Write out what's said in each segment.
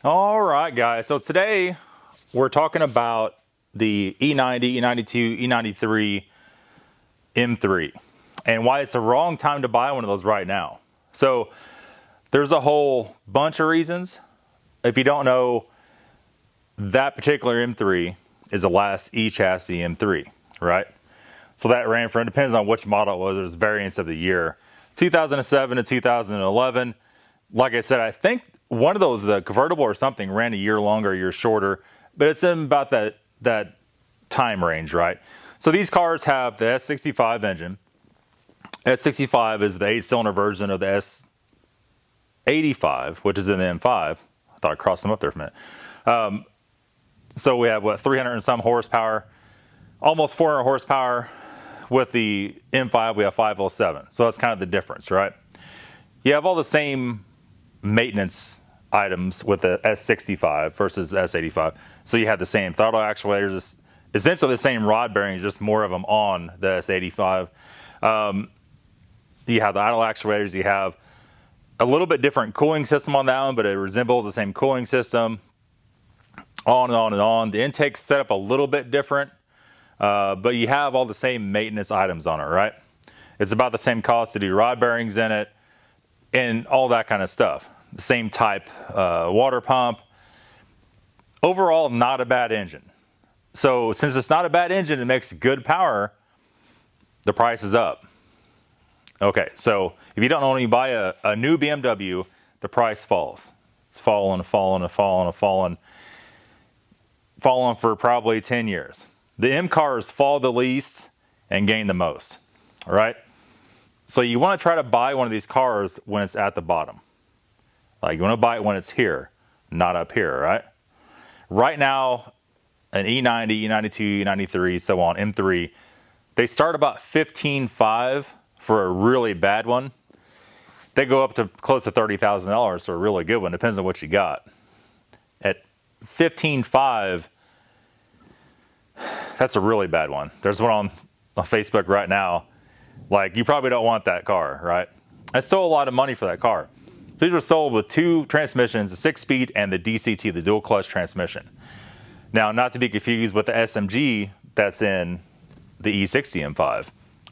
All right, guys. So today we're talking about the E90, E92, E93 M3 and why it's the wrong time to buy one of those right now. So there's a whole bunch of reasons. If you don't know, that particular M3 is the last E-chassis M3, right? So that ran for, it depends on which model it was, there's variants of the year. 2007 to 2011. Like I said, I think one of those, the convertible or something, ran a year longer, a year shorter, but it's in about that time range, right? So these cars have the S65 engine. S65 is the 8-cylinder version of the S85, which is in the M5. I thought I crossed them up there for a minute. So we have, what, 300 and some horsepower, almost 400 horsepower. With the M5, we have 507. So that's kind of the difference, right? You have all the same maintenance items with the S65 versus the S85. So you have the same throttle actuators, essentially the same rod bearings, just more of them on the S85. You have the idle actuators. You have a little bit different cooling system on that one, but it resembles the same cooling system. On and on and on. The intake's set up a little bit different. But you have all the same maintenance items on it, right? It's about the same cost to do rod bearings in it and all that kind of stuff. The same type water pump. Overall, not a bad engine. So since it's not a bad engine, it makes good power, the price is up. Okay, so if you don't know, when you buy a new BMW, the price falls. It's falling and falling and falling and falling. Falling for probably 10 years. The M cars fall the least and gain the most, all right? So you want to try to buy one of these cars when it's at the bottom. Like, you want to buy it when it's here, not up here, right? Right now, an E90, E92, E93, so on, M3, they start about $15,500 for a really bad one. They go up to close to $30,000 for a really good one. Depends on what you got. At $15,500, that's a really bad one. There's one on Facebook right now. Like, you probably don't want that car, right? That's still a lot of money for that car. These were sold with two transmissions, the 6-speed and the DCT, the dual clutch transmission. Now, not to be confused with the SMG that's in the E60 M5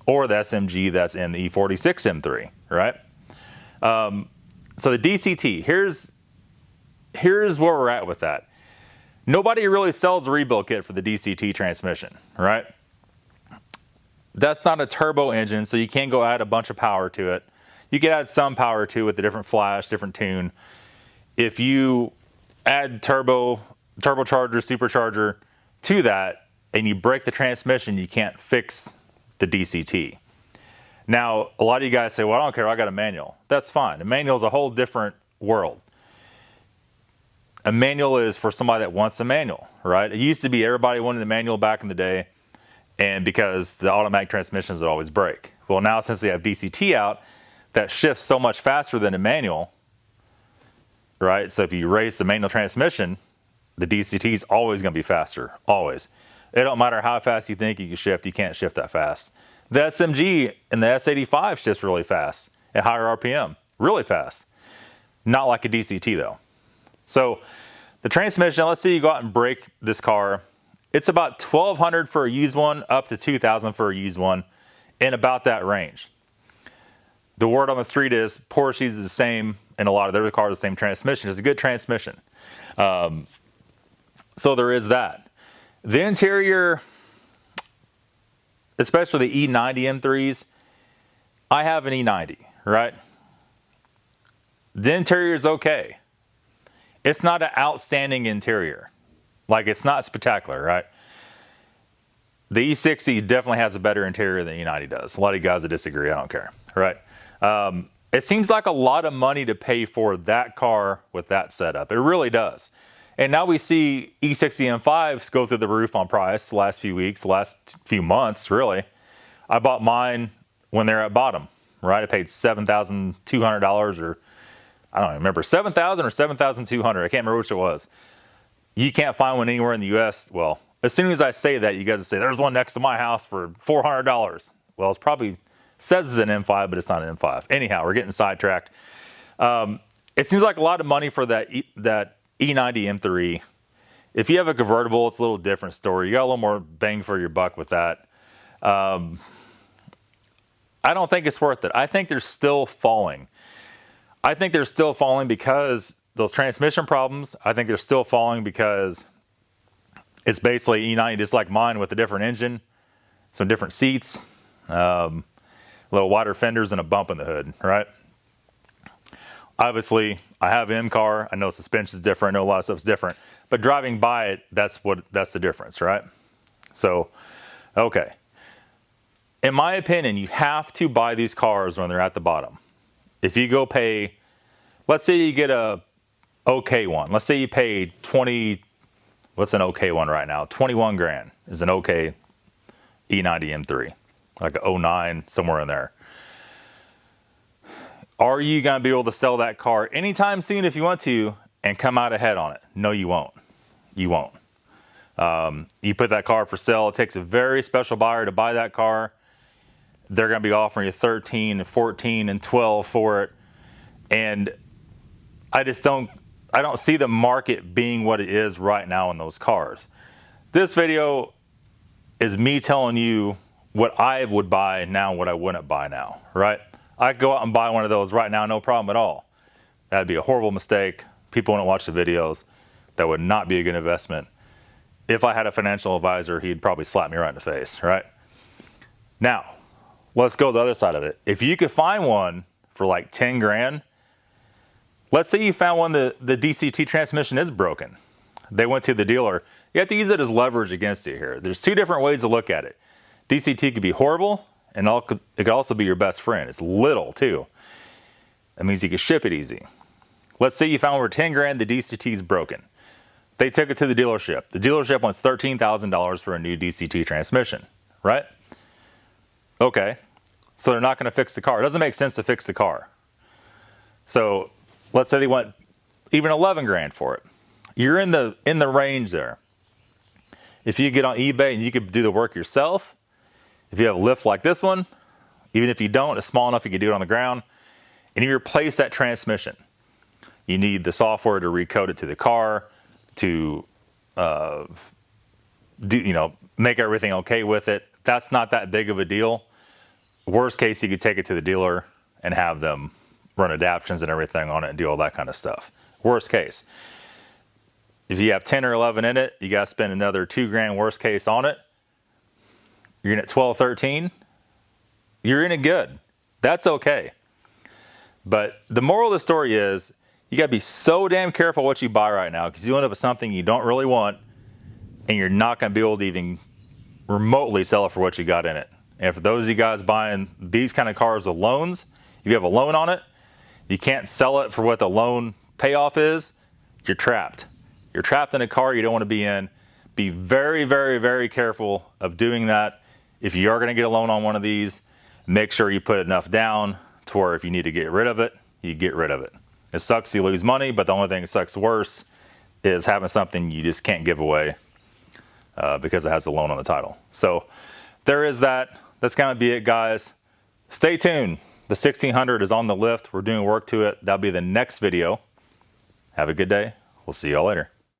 or the SMG that's in the E46 M3, right? So the DCT, here's where we're at with that. Nobody really sells a rebuild kit for the DCT transmission, right? That's not a turbo engine, so you can't go add a bunch of power to it. You can add some power to it with a different flash, different tune. If you add turbocharger, supercharger to that, and you break the transmission, you can't fix the DCT. Now, a lot of you guys say, well, I don't care, I got a manual. That's fine. A manual is a whole different world. A manual is for somebody that wants a manual, right? It used to be everybody wanted a manual back in the day, and because the automatic transmissions would always break. Well, now since we have DCT out, that shifts so much faster than a manual, right? So if you race the manual transmission, the DCT is always going to be faster, always. It don't matter how fast you think you can shift, you can't shift that fast. The SMG and the S85 shifts really fast at higher RPM, really fast. Not like a DCT though. So the transmission, let's say you go out and break this car. It's about $1,200 for a used one, up to $2,000 for a used one, in about that range. The word on the street is Porsche's is the same, and a lot of their cars the same transmission. It's a good transmission. So there is that. The interior, especially the E90 M3s, I have an E90, right? The interior is okay. It's not an outstanding interior. Like, it's not spectacular, right? The E60 definitely has a better interior than the E90 does. A lot of you guys that disagree, I don't care, right? It seems like a lot of money to pay for that car with that setup. It really does. And now we see E60 M5s go through the roof on price the last few weeks, the last few months, really. I bought mine when they're at bottom, right? I paid $7,200 or I don't remember, $7,000 or $7,200. I can't remember which it was. You can't find one anywhere in the U.S. Well, as soon as I say that, you guys will say, there's one next to my house for $400. Well, it's probably says it's an M5, but it's not an M5. Anyhow, we're getting sidetracked. It seems like a lot of money for that E90 M3. If you have a convertible, it's a little different story. You got a little more bang for your buck with that. I don't think it's worth it. I think they're still falling. I think they're still falling because those transmission problems. I think they're still falling because it's basically E90 just like mine with a different engine, some different seats, little wider fenders, and a bump in the hood, right? Obviously, I have an M car. I know suspension's different. I know a lot of stuff's different. But driving by it, that's the difference, right? So, okay. In my opinion, you have to buy these cars when they're at the bottom. If you go pay, let's say you get a okay one. Let's say you paid 20, what's an okay one right now? 21 grand is an okay E90 M3. Like a 09, somewhere in there. Are you going to be able to sell that car anytime soon if you want to and come out ahead on it? No, you won't. You won't. You put that car for sale. It takes a very special buyer to buy that car. They're going to be offering you 13 and 14 and 12 for it. And I don't see the market being what it is right now in those cars. This video is me telling you what I would buy now, what I wouldn't buy now, right? I could go out and buy one of those right now, no problem at all. That'd be a horrible mistake. People wouldn't watch the videos. That would not be a good investment. If I had a financial advisor, he'd probably slap me right in the face, right? Now, let's go to the other side of it. If you could find one for like 10 grand, let's say you found one the DCT transmission is broken. They went to the dealer. You have to use it as leverage against you here. There's two different ways to look at it. DCT could be horrible, and it could also be your best friend. It's little too. That means you can ship it easy. Let's say you found over 10 grand, the DCT is broken. They took it to the dealership. The dealership wants $13,000 for a new DCT transmission, right? Okay, so they're not going to fix the car. It doesn't make sense to fix the car. So let's say they want even 11 grand for it. You're in the range there. If you get on eBay and you could do the work yourself, if you have a lift like this one, even if you don't, it's small enough you can do it on the ground, and you replace that transmission. You need the software to recode it to the car, to make everything okay with it. That's not that big of a deal. Worst case, you could take it to the dealer and have them run adaptions and everything on it and do all that kind of stuff. Worst case. If you have 10 or 11 in it, you got to spend another 2 grand worst case on it. You're in at 12, 13. You're in it good. That's okay. But the moral of the story is you got to be so damn careful what you buy right now, because you end up with something you don't really want, and you're not going to be able to even remotely sell it for what you got in it. And for those of you guys buying these kind of cars with loans, if you have a loan on it, you can't sell it for what the loan payoff is, you're trapped. You're trapped in a car you don't want to be in. Be very, very, very careful of doing that. If you are going to get a loan on one of these, make sure you put enough down to where if you need to get rid of it, you get rid of it. It sucks you lose money, but the only thing that sucks worse is having something you just can't give away because it has a loan on the title. So there is that. That's going to be it, guys. Stay tuned. The 1600 is on the lift. We're doing work to it. That'll be the next video. Have a good day. We'll see y'all later.